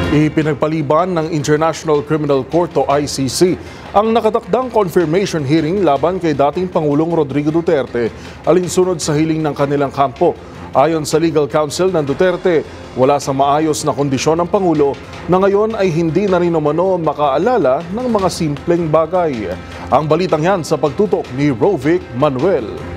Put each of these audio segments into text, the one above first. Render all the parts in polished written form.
Ipinagpaliban ng International Criminal Court o ICC ang nakatakdang confirmation hearing laban kay dating Pangulong Rodrigo Duterte alinsunod sa hiling ng kanilang kampo. Ayon sa legal counsel ng Duterte, wala sa maayos na kondisyon ng Pangulo na ngayon ay hindi na rin umano makaalala ng mga simpleng bagay. Ang balitang yan sa pagtutok ni Rovic Manuel.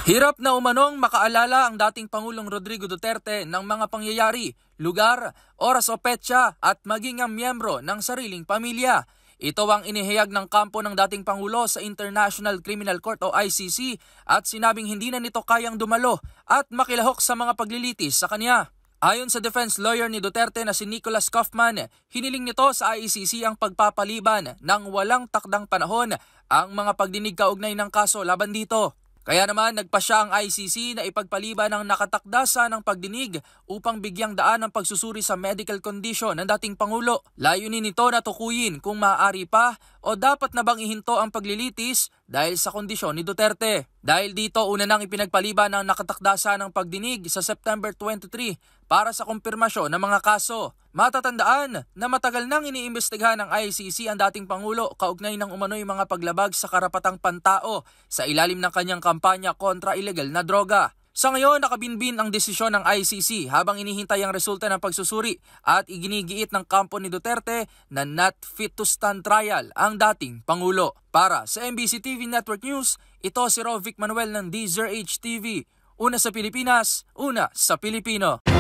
Hirap na umanong makaalala ang dating Pangulong Rodrigo Duterte ng mga pangyayari, lugar, oras o petsa at maging ang miyembro ng sariling pamilya. Ito ang inihayag ng kampo ng dating Pangulo sa International Criminal Court o ICC at sinabing hindi na nito kayang dumalo at makilahok sa mga paglilitis sa kanya. Ayon sa defense lawyer ni Duterte na si Nicholas Kaufman, hiniling nito sa ICC ang pagpapaliban ng walang takdang panahon ang mga pagdinig kaugnay ng kaso laban dito. Kaya naman nagpasya ang ICC na ipagpaliban ang nakatakdasa ng pagdinig upang bigyang daan ang pagsusuri sa medical condition ng dating Pangulo. Layunin nito na tukuyin kung maaari pa o dapat na bang ihinto ang paglilitis dahil sa kondisyon ni Duterte. Dahil dito una nang ipinagpaliban ang nakatakdasa ng pagdinig sa September 23 para sa kumpirmasyon ng mga kaso. Matatandaan na matagal nang iniimbestigahan ng ICC ang dating Pangulo kaugnay ng umano'y mga paglabag sa karapatang pantao sa ilalim ng kanyang kampanya kontra ilegal na droga. Sa ngayon, nakabinbin ang desisyon ng ICC habang inihintay ang resulta ng pagsusuri at iginigiit ng kampo ni Duterte na not fit to stand trial ang dating Pangulo. Para sa MBC TV Network News, ito si Rovic Manuel ng DZRH TV. Una sa Pilipinas, una sa Pilipino.